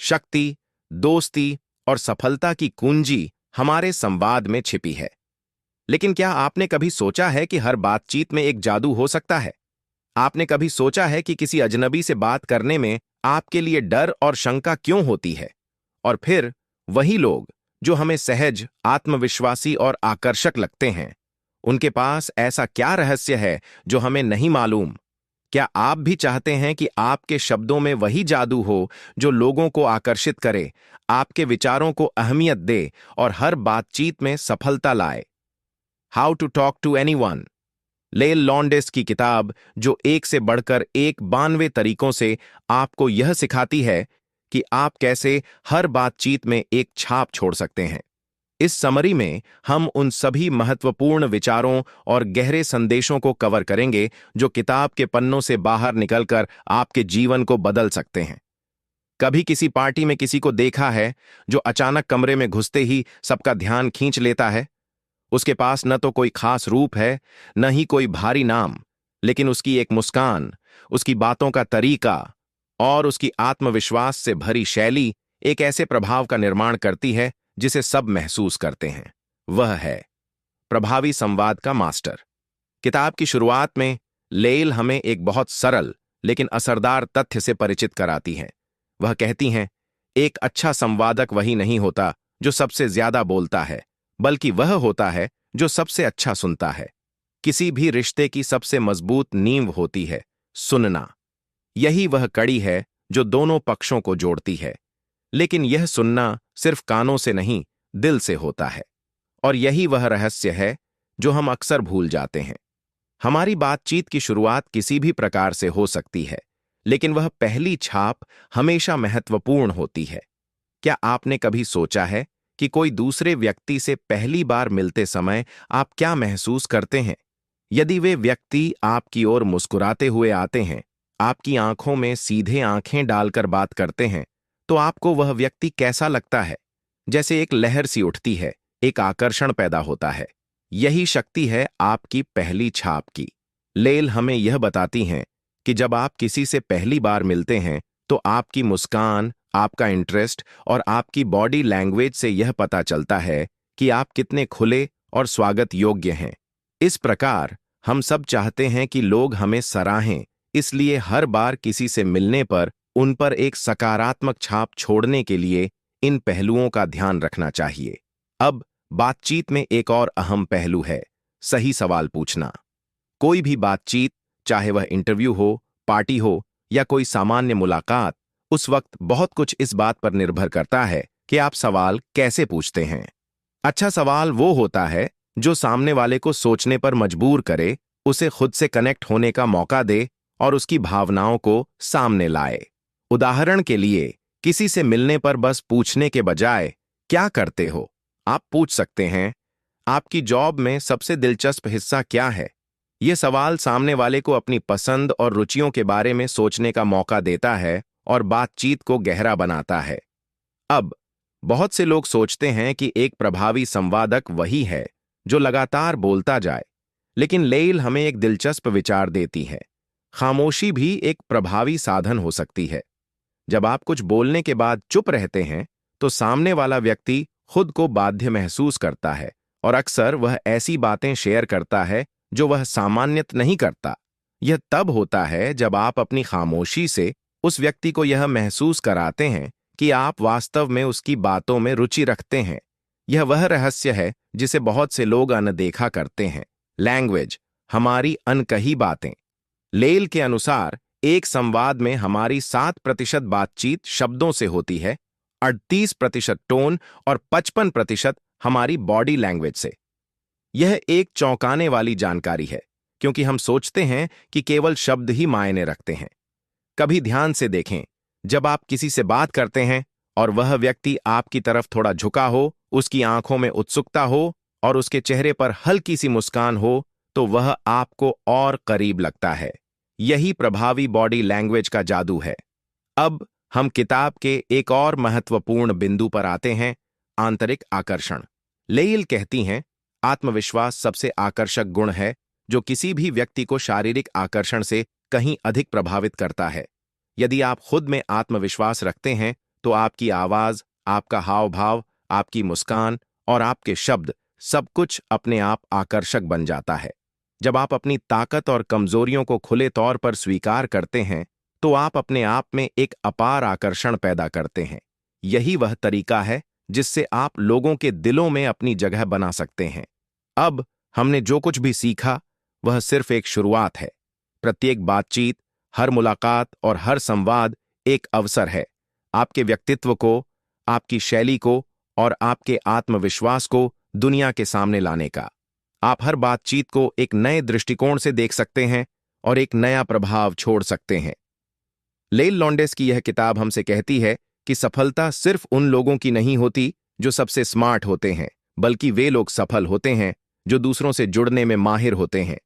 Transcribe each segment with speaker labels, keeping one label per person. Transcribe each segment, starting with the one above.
Speaker 1: शक्ति, दोस्ती और सफलता की कुंजी हमारे संवाद में छिपी है। लेकिन क्या आपने कभी सोचा है कि हर बातचीत में एक जादू हो सकता है? आपने कभी सोचा है कि किसी अजनबी से बात करने में आपके लिए डर और शंका क्यों होती है? और फिर वही लोग जो हमें सहज, आत्मविश्वासी और आकर्षक लगते हैं, उनके पास ऐसा क्या रहस्य है जो हमें नहीं मालूम? क्या आप भी चाहते हैं कि आपके शब्दों में वही जादू हो जो लोगों को आकर्षित करे, आपके विचारों को अहमियत दे और हर बातचीत में सफलता लाए? How to talk to anyone, Leil Lowndes की किताब, जो एक से बढ़कर एक 92 तरीकों से आपको यह सिखाती है कि आप कैसे हर बातचीत में एक छाप छोड़ सकते हैं। इस समरी में हम उन सभी महत्वपूर्ण विचारों और गहरे संदेशों को कवर करेंगे जो किताब के पन्नों से बाहर निकलकर आपके जीवन को बदल सकते हैं। कभी किसी पार्टी में किसी को देखा है जो अचानक कमरे में घुसते ही सबका ध्यान खींच लेता है? उसके पास न तो कोई खास रूप है, न ही कोई भारी नाम, लेकिन उसकी एक मुस्कान, उसकी बातों का तरीका और उसकी आत्मविश्वास से भरी शैली एक ऐसे प्रभाव का निर्माण करती है जिसे सब महसूस करते हैं। वह है प्रभावी संवाद का मास्टर। किताब की शुरुआत में लेल हमें एक बहुत सरल लेकिन असरदार तथ्य से परिचित कराती हैं। वह कहती हैं, एक अच्छा संवादक वही नहीं होता जो सबसे ज्यादा बोलता है, बल्कि वह होता है जो सबसे अच्छा सुनता है। किसी भी रिश्ते की सबसे मजबूत नींव होती है सुनना। यही वह कड़ी है जो दोनों पक्षों को जोड़ती है। लेकिन यह सुनना सिर्फ कानों से नहीं, दिल से होता है। और यही वह रहस्य है जो हम अक्सर भूल जाते हैं। हमारी बातचीत की शुरुआत किसी भी प्रकार से हो सकती है, लेकिन वह पहली छाप हमेशा महत्वपूर्ण होती है। क्या आपने कभी सोचा है कि कोई दूसरे व्यक्ति से पहली बार मिलते समय आप क्या महसूस करते हैं? यदि वे व्यक्ति आपकी ओर मुस्कुराते हुए आते हैं, आपकी आंखों में सीधे आंखें डालकर बात करते हैं, तो आपको वह व्यक्ति कैसा लगता है? जैसे एक लहर सी उठती है, एक आकर्षण पैदा होता है। यही शक्ति है आपकी पहली छाप की। लेल हमें यह बताती हैं कि जब आप किसी से पहली बार मिलते हैं, तो आपकी मुस्कान, आपका इंटरेस्ट और आपकी बॉडी लैंग्वेज से यह पता चलता है कि आप कितने खुले और स्वागत योग्य हैं। इस प्रकार हम सब चाहते हैं कि लोग हमें सराहें, इसलिए हर बार किसी से मिलने पर उन पर एक सकारात्मक छाप छोड़ने के लिए इन पहलुओं का ध्यान रखना चाहिए। अब बातचीत में एक और अहम पहलू है सही सवाल पूछना। कोई भी बातचीत, चाहे वह इंटरव्यू हो, पार्टी हो या कोई सामान्य मुलाकात, उस वक्त बहुत कुछ इस बात पर निर्भर करता है कि आप सवाल कैसे पूछते हैं। अच्छा सवाल वो होता है जो सामने वाले को सोचने पर मजबूर करे, उसे खुद से कनेक्ट होने का मौका दे और उसकी भावनाओं को सामने लाए। उदाहरण के लिए, किसी से मिलने पर बस पूछने के बजाय क्या करते हो, आप पूछ सकते हैं, आपकी जॉब में सबसे दिलचस्प हिस्सा क्या है? यह सवाल सामने वाले को अपनी पसंद और रुचियों के बारे में सोचने का मौका देता है और बातचीत को गहरा बनाता है। अब बहुत से लोग सोचते हैं कि एक प्रभावी संवादक वही है जो लगातार बोलता जाए, लेकिन लेल हमें एक दिलचस्प विचार देती है। खामोशी भी एक प्रभावी साधन हो सकती है। जब आप कुछ बोलने के बाद चुप रहते हैं, तो सामने वाला व्यक्ति खुद को बाध्य महसूस करता है और अक्सर वह ऐसी बातें शेयर करता है जो वह सामान्यत नहीं करता। यह तब होता है जब आप अपनी खामोशी से उस व्यक्ति को यह महसूस कराते हैं कि आप वास्तव में उसकी बातों में रुचि रखते हैं। यह वह रहस्य है जिसे बहुत से लोग अनदेखा करते हैं। लैंग्वेज, हमारी अनकही बातें। लेल के अनुसार एक संवाद में हमारी 7% बातचीत शब्दों से होती है, 38% टोन और 55% हमारी बॉडी लैंग्वेज से। यह एक चौंकाने वाली जानकारी है, क्योंकि हम सोचते हैं कि केवल शब्द ही मायने रखते हैं। कभी ध्यान से देखें, जब आप किसी से बात करते हैं और वह व्यक्ति आपकी तरफ थोड़ा झुका हो, उसकी आंखों में उत्सुकता हो और उसके चेहरे पर हल्की सी मुस्कान हो, तो वह आपको और करीब लगता है। यही प्रभावी बॉडी लैंग्वेज का जादू है। अब हम किताब के एक और महत्वपूर्ण बिंदु पर आते हैं, आंतरिक आकर्षण। लेल कहती हैं, आत्मविश्वास सबसे आकर्षक गुण है जो किसी भी व्यक्ति को शारीरिक आकर्षण से कहीं अधिक प्रभावित करता है। यदि आप खुद में आत्मविश्वास रखते हैं, तो आपकी आवाज, आपका हाव भाव, आपकी मुस्कान और आपके शब्द सब कुछ अपने आप आकर्षक बन जाता है। जब आप अपनी ताकत और कमजोरियों को खुले तौर पर स्वीकार करते हैं तो आप अपने आप में एक अपार आकर्षण पैदा करते हैं। यही वह तरीका है जिससे आप लोगों के दिलों में अपनी जगह बना सकते हैं। अब हमने जो कुछ भी सीखा वह सिर्फ एक शुरुआत है। प्रत्येक बातचीत, हर मुलाकात और हर संवाद एक अवसर है आपके व्यक्तित्व को, आपकी शैली को और आपके आत्मविश्वास को दुनिया के सामने लाने का। आप हर बातचीत को एक नए दृष्टिकोण से देख सकते हैं और एक नया प्रभाव छोड़ सकते हैं। लेल लॉन्डेस की यह किताब हमसे कहती है कि सफलता सिर्फ उन लोगों की नहीं होती जो सबसे स्मार्ट होते हैं, बल्कि वे लोग सफल होते हैं जो दूसरों से जुड़ने में माहिर होते हैं।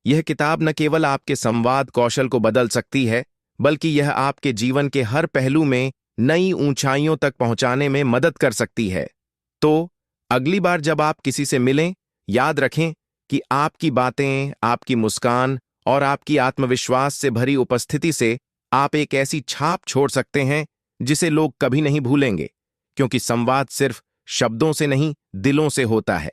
Speaker 1: यह किताब न केवल आपके संवाद कौशल को बदल सकती है, बल्कि यह आपके जीवन के हर पहलू में नई ऊंचाइयों तक पहुंचाने में मदद कर सकती है। तो अगली बार जब आप किसी से मिलें, याद रखें कि आपकी बातें, आपकी मुस्कान और आपकी आत्मविश्वास से भरी उपस्थिति से आप एक ऐसी छाप छोड़ सकते हैं जिसे लोग कभी नहीं भूलेंगे, क्योंकि संवाद सिर्फ शब्दों से नहीं, दिलों से होता है।